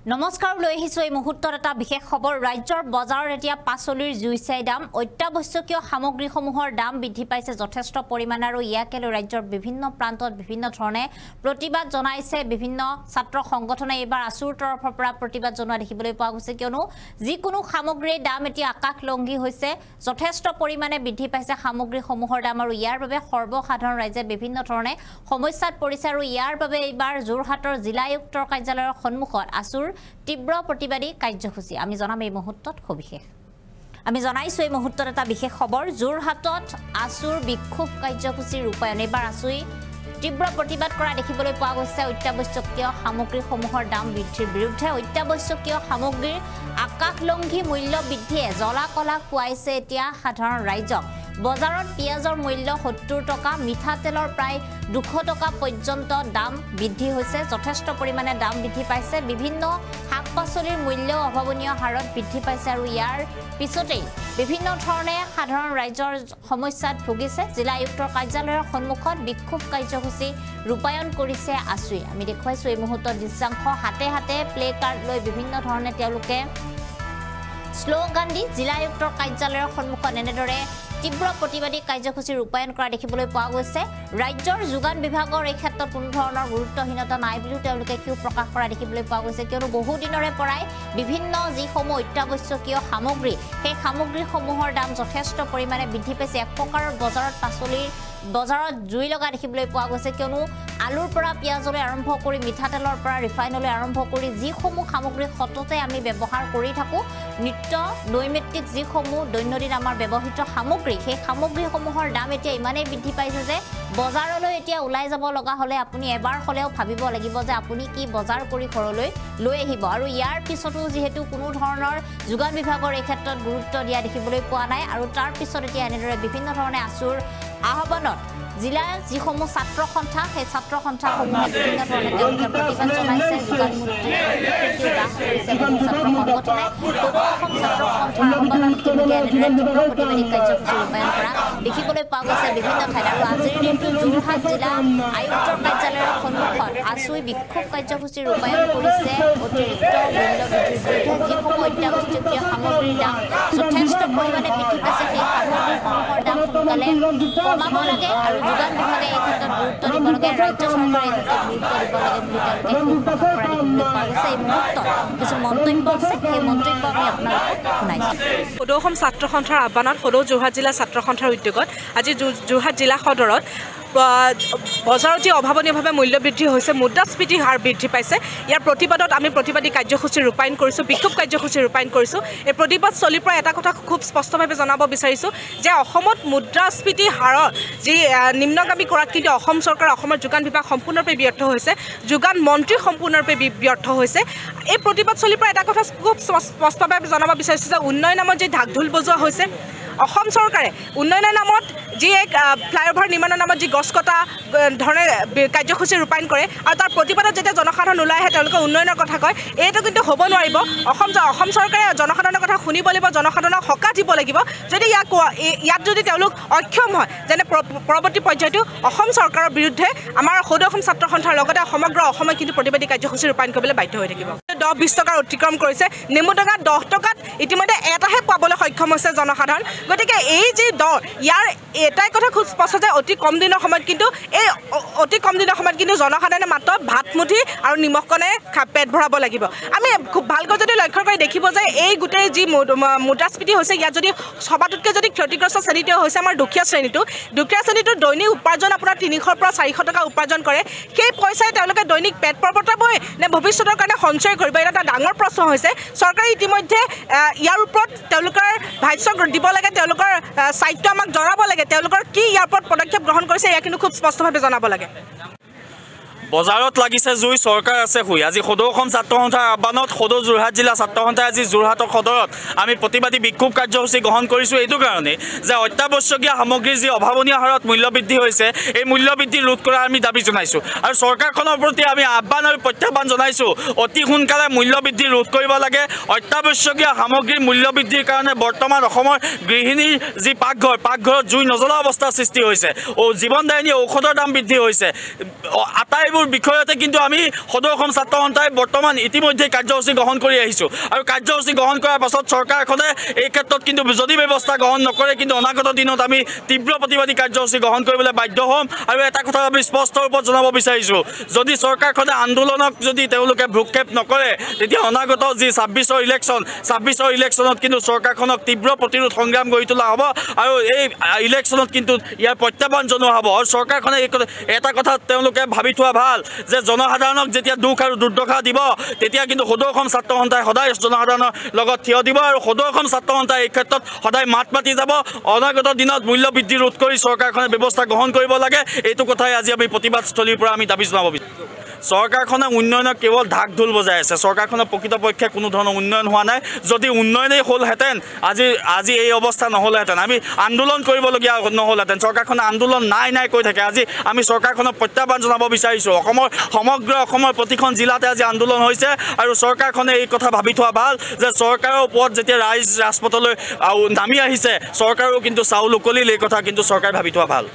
নমস্কাৰ লৈ আহিছো এই মুহূৰ্তত এটা বিশেষ খবৰ ৰাজ্যৰ বজাৰত এতিয়া পাচলিৰ জুইচাই দাম অত্যাৱশ্যকীয় সামগ্ৰীসমূহৰ দাম বৃদ্ধি পাইছে যথেষ্ট পৰিমাণে আৰু ইয়াকে লৈ ৰাজ্যৰ বিভিন্ন প্ৰান্তত বিভিন্ন ধৰণে প্ৰতিবাদ জনাইছে বিভিন্ন ছাত্ৰ সংগঠনে এবাৰ আসুৰ তৰফৰ পৰা প্ৰতিবাদ জনোৱা দেখিবলৈ পোৱা গৈছে কিয়নো যিকোনো সামগ্ৰীৰ দাম এতিয়া আকাশলংঘী হৈছে যথেষ্ট পৰিমাণে বৃদ্ধি পাইছে সামগ্ৰীসমূহৰ দাম আৰু ইয়াৰ বাবে সৰ্বসাধাৰণ ৰাইজে বিভিন্ন ধৰণে সমস্যাত পৰিছে আৰু ইয়াৰ বাবে এবাৰ যোৰহাটৰ জিলা আয়ুক্তৰ কাৰ্যালয়ৰ সন্মুখত আসুৰ তীব্ৰ প্ৰতিবাদী কাৰ্যসূচী আমি জনাম এই মুহূৰ্তত সবিশেষ আমি জনাইছো এই মুহূৰ্তত এটা বিশেষ খবৰ যোৰহাটত আসুৰ বিক্ষোভ কাৰ্যসূচী ৰূপায়ণ এবাৰ আসুই তীব্ৰ প্ৰতিবাদ কৰা দেখিবলৈ পোৱা গৈছে অত্যাৱশ্যকীয় সামগ্ৰীসমূহৰ দাম বৃদ্ধিৰ বিৰুদ্ধে অত্যাৱশ্যকীয় সামগ্ৰীৰ আকাশলংঘী মূল্য বৃদ্ধিয়ে জলাকলা খুৱাইছে এতিয়া সাধাৰণ ৰাইজক বজাৰত পিয়াজৰ মূল্য 70 টকা মিঠাতেলৰ প্ৰায় 200 টকা পৰ্যন্ত দাম বৃদ্ধি হৈছে যথেষ্ট পৰিমাণে দাম বৃদ্ধি পাইছে বিভিন্ন শাক-পাচলিৰ মূল্য অভাৱনীয় হাৰত বৃদ্ধি পাইছে আৰু ইয়াৰ পিছতেই বিভিন্ন ধৰণে সাধাৰণ ৰাইজৰ সমস্যাত ভুগিছে জিলা আয়ুক্তৰ কাৰ্যালয়ৰ সন্মুখত বিক্ষোভ কাৰ্যসূচী ৰূপায়ণ কৰিছে আসুই আমি দেখুৱাইছো এই মুহূৰ্তত দৃশ্যাংশ হাতে হাতে প্লে কাৰ্ড লৈ বিভিন্ন ধৰণে তেওঁলোকে স্লোগান দি জিলা আয়ুক্তৰ কাৰ্যালয়ৰ সন্মুখত এনেদৰে তীব্ৰ প্ৰতিবাদী কাৰ্যসূচী ৰূপায়ণ কৰা দেখিবলৈ পোৱা গৈছে ৰাজ্যৰ যোগান বিভাগৰ এই ক্ষেত্ৰত কোনো ধৰণৰ গুৰুত্বহীনতা নাই বুলিও তেওঁলোকে কিয় প্ৰকাশ কৰা দেখিবলৈ পোৱা গৈছে কিয়নো বহু দিনৰে পৰাই বিভিন্ন যিসমূহ অত্যাৱশ্যকীয় সামগ্ৰী সেই সামগ্ৰীসমূহৰ দাম যথেষ্ট পৰিমাণে বৃদ্ধি পাইছে এক প্ৰকাৰৰ বজাৰত জুই লগা দেখিবলৈ পোৱা গৈছে কিয়নো আলুৰ পৰা পিয়াজলৈ আৰম্ভ কৰি মিঠাতেলৰ পৰা ৰিফাইনলৈ আৰম্ভ কৰি যিসমূহ সামগ্ৰী সততে আমি ব্যৱহাৰ কৰি থাকো নিত্য নৈমিত্তিক যিসমূহ দৈনন্দিন আমাৰ ব্যৱহৃত সামগ্ৰী সেই সামগ্ৰীসমূহৰ দাম এতিয়া ইমানেই বৃদ্ধি পাইছে যে বজাৰলৈ এতিয়া ওলাই যাব লগা হলে আপুনি এবাৰ হলেও ভাবিব লাগিব যে আপুনি কি বজাৰ কৰি ঘৰলৈ লৈ আহিব আৰু ইয়াৰ পিছতো যেহেতু কোনো ধৰণৰ যোগান বিভাগৰ এই ক্ষেত্ৰত গুৰুত্ব দিয়া দেখিবলৈ পোৱা নাই আৰু তাৰ পিছত এতিয়া এনেদৰে বিভিন্ন ধৰণে আসুৰ আহ্বানত জিলাৰ যিসমূহ ছাত্ৰ সন্থা সেই ছাত্ৰ সন্থাসমূহে বিভিন্ন ধৰণে তেওঁলোকে প্ৰতিবাদ জনাইছে যোগান মন্ত্ৰী ছাত্ৰ সন্থাৰ আহ্বানত তেওঁলোকে এনেদৰে তীব্ৰ প্ৰতিবাদী কাৰ্যসূচী ৰূপায়ণ কৰা দেখিবলৈ পোৱা গৈছে বিভিন্ন ঠাইত আৰু আজিৰ দিনটো যোৰহাট জিলা আয়ুক্তৰ কাৰ্যালয়ৰ সন্মুখত আসুই বিক্ষোভ কাৰ্যসূচী ৰূপায়ণ কৰিছে অতিৰিক্ত মূল্য বৃদ্ধিৰ বিৰুদ্ধে যিসমূহ অত্যাৱশ্যকীয় সামগ্ৰীৰ দাম যথেষ্ট পৰিমাণে বৃদ্ধি পাইছে সেই সামগ্ৰীসমূহৰ দাম সোনকালে কমাব লাগে আৰু যোগান বিভাগে এই ক্ষেত্ৰত গুৰুত্ব দিব লাগে ৰাজ্য চৰকাৰে এই ক্ষেত্ৰত গুৰুত্ব দিব লাগে বুলি তেওঁলোকে এই মুহূৰ্তত কিছু মন্তব্য আছে সেই মন্তব্য আমি আপোনালোকক শুনাইছোঁ সদৌ অসম ছাত্ৰ সন্থাৰ আহ্বানত সদৌ যোৰহাট জিলা ছাত্ৰ সন্থাৰ উদ্যোগত আজি যোৰহাট জিলা সদৰত বজাৰত যি অভাৱনীয়ভাৱে মূল্য বৃদ্ধি হৈছে মুদ্ৰাস্ফীতিৰ হাৰ বৃদ্ধি পাইছে ইয়াৰ প্ৰতিবাদত আমি প্ৰতিবাদী কাৰ্যসূচী ৰূপায়ণ কৰিছোঁ বিক্ষোভ কাৰ্যসূচী ৰূপায়ণ কৰিছোঁ এই প্ৰতিবাদ চলিৰ পৰা এটা কথা খুব স্পষ্টভাৱে জনাব বিচাৰিছোঁ যে অসমত মুদ্ৰাস্ফীতিৰ হাৰত যি নিম্নগামী কৰাত কিন্তু অসম চৰকাৰ অসমৰ যোগান বিভাগ সম্পূৰ্ণৰূপে ব্যৰ্থ হৈছে যোগান মন্ত্ৰী সম্পূৰ্ণৰূপে ব্যৰ্থ হৈছে এই প্ৰতিবাদ চলিৰ পৰা এটা কথা খুব স্পষ্টভাৱে জনাব বিচাৰিছোঁ যে উন্নয়ন নামত যি ঢাক ঢোল বজোৱা হৈছে অসম চৰকাৰে উন্নয়নৰ নামত যি এক ফ্লাইঅভাৰ নিৰ্মাণৰ নামত যি গছ কটা ধৰণে কাৰ্যসূচী ৰূপায়ণ কৰে আৰু তাৰ প্ৰতিবাদত যেতিয়া জনসাধাৰণ ওলাই আহে তেওঁলোকে উন্নয়নৰ কথা কয় এইটো কিন্তু হ'ব নোৱাৰিব অসম চৰকাৰে জনসাধাৰণৰ কথা শুনিব লাগিব জনসাধাৰণক সকাহ দিব লাগিব যদি ইয়াত যদি তেওঁলোক অক্ষম হয় যেনে পৰৱৰ্তী পৰ্যায়তো অসম চৰকাৰৰ বিৰুদ্ধে আমাৰ সদৌ অসম ছাত্ৰ সন্থাৰ লগতে সমগ্ৰ অসমে কিন্তু প্ৰতিবাদী কাৰ্যসূচী ৰূপায়ণ কৰিবলৈ বাধ্য হৈ থাকিব 10-20 টকাৰ অতিক্ৰম কৰিছে নেমু টেঙা 10 টকাত ইতিমধ্যে এটাহে পাবলৈ সক্ষম হৈছে জনসাধাৰণ গতিকে এই যি দৰ ইয়াৰ এটাই কথা খুব স্পষ্ট যে অতি কম দিনৰ সময়ত কিন্তু জনসাধাৰণে মাত্ৰ ভাতমুঠি আৰু নিমখকণে পেট ভৰাব লাগিব আমি খুব ভালকৈ যদি লক্ষ্য কৰি দেখিব যে এই গোটেই যি মুদ্ৰাস্ফীতি হৈছে ইয়াত যদি সবাতোতকৈ যদি ক্ষতিগ্ৰস্ত শ্ৰেণীটো হৈছে আমাৰ দুখীয়া শ্ৰেণীটো দৈনিক উপাৰ্জন আপোনাৰ 300 পৰা 400 টকা উপাৰ্জন কৰে সেই পইচাই তেওঁলোকে দৈনিক পেট প্ৰবৰ্তাবই নে ভৱিষ্যতৰ কাৰণে সঞ্চয় কৰিব এটা ডাঙৰ প্ৰশ্ন হৈছে চৰকাৰে ইতিমধ্যে ইয়াৰ ওপৰত তেওঁলোকৰ ভাষ্য দিব লাগে তেওঁলোকৰ সাহিত্য আমাক জনাব লাগে তেওঁলোকৰ কি ইয়াৰ ওপৰত পদক্ষেপ গ্ৰহণ কৰিছে এয়া কিন্তু খুব স্পষ্টভাৱে জনাব লাগে বজাৰত লাগিছে জুই চৰকাৰ আছে শুই আজি সদৌ অসম ছাত্ৰ সন্থাৰ আহ্বানত সদৌ যোৰহাট জিলা ছাত্ৰ সন্থাই আজি যোৰহাটৰ সদৰত আমি প্ৰতিবাদী বিক্ষোভ কাৰ্যসূচী গ্ৰহণ কৰিছোঁ এইটো কাৰণে যে অত্যাৱশ্যকীয় সামগ্ৰীৰ যি অভাৱনীয় হাৰত মূল্য বৃদ্ধি হৈছে এই মূল্য বৃদ্ধি ৰোধ কৰাৰ আমি দাবী জনাইছোঁ আৰু চৰকাৰখনৰ প্ৰতি আমি আহ্বান আৰু প্ৰত্যাহ্বান জনাইছোঁ অতি সোনকালে মূল্য বৃদ্ধি ৰোধ কৰিব লাগে অত্যাৱশ্যকীয় সামগ্ৰীৰ মূল্য বৃদ্ধিৰ কাৰণে বৰ্তমান অসমৰ গৃহিণীৰ যি পাকঘৰত জুই নজ্বলা অৱস্থাৰ সৃষ্টি হৈছে জীৱনদায়িনী ঔষধৰ দাম বৃদ্ধি হৈছে আটাইবোৰ গোটেইবোৰ বিষয়তে কিন্তু আমি সদৌ অসম ছাত্ৰ সন্থাই বৰ্তমান ইতিমধ্যে কাৰ্যসূচী গ্ৰহণ কৰি আহিছোঁ আৰু কাৰ্যসূচী গ্ৰহণ কৰাৰ পাছত চৰকাৰখনে এই ক্ষেত্ৰত কিন্তু যদি ব্যৱস্থা গ্ৰহণ নকৰে কিন্তু অনাগত দিনত আমি তীব্ৰ প্ৰতিবাদী কাৰ্যসূচী গ্ৰহণ কৰিবলৈ বাধ্য হ'ম আৰু এটা কথা আমি স্পষ্ট ৰূপত জনাব বিচাৰিছোঁ যদি চৰকাৰখনে আন্দোলনক যদি তেওঁলোকে ভ্ৰূক্ষেপ নকৰে তেতিয়া অনাগত যি 26ৰ ইলেকশ্যনত কিন্তু চৰকাৰখনক তীব্ৰ প্ৰতিৰোধ সংগ্ৰাম গঢ়ি তোলা হ'ব আৰু এই ইলেকশ্যনত কিন্তু ইয়াৰ প্ৰত্যাহ্বান জনোৱা হ'ব আৰু চৰকাৰখনে এটা কথা তেওঁলোকে ভাবি থোৱা ভাল যে জনসাধাৰণক যেতিয়া দুখ আৰু দুৰ্দশা দিব তেতিয়া কিন্তু সদৌ অসম ছাত্ৰ সন্থাই সদায় জনসাধাৰণৰ লগত থিয় দিব আৰু সদৌ অসম ছাত্ৰ সন্থাই এই ক্ষেত্ৰত সদায় মাত মাতি যাব অনাগত দিনত মূল্য বৃদ্ধি ৰোধ কৰি চৰকাৰখনে ব্যৱস্থা গ্ৰহণ কৰিব লাগে এইটো কথাই আজি আমি প্ৰতিবাদস্থলীৰ পৰা আমি দাবী জনাব বিচাৰোঁ চৰকাৰখনে উন্নয়নক কেৱল ঢাক ঢোল বজাই আছে চৰকাৰখনৰ প্ৰকৃতপক্ষে কোনো ধৰণৰ উন্নয়ন হোৱা নাই যদি উন্নয়নেই হ'লহেঁতেন আজি এই অৱস্থা নহ'লেহেঁতেন আমি আন্দোলন কৰিবলগীয়া নহ'লহেঁতেন চৰকাৰখনে আন্দোলন নাই কৈ থাকে আজি আমি চৰকাৰখনক প্ৰত্যাহ্বান জনাব বিচাৰিছোঁ সমগ্ৰ অসমৰ প্ৰতিখন জিলাতে আজি আন্দোলন হৈছে আৰু চৰকাৰখনে এই কথা ভাবি থোৱা ভাল যে চৰকাৰৰ ওপৰত যেতিয়া ৰাজপথলৈ নামি আহিছে চৰকাৰো কিন্তু চাউল উকলিল এই কথা কিন্তু চৰকাৰে ভাবি থোৱা ভাল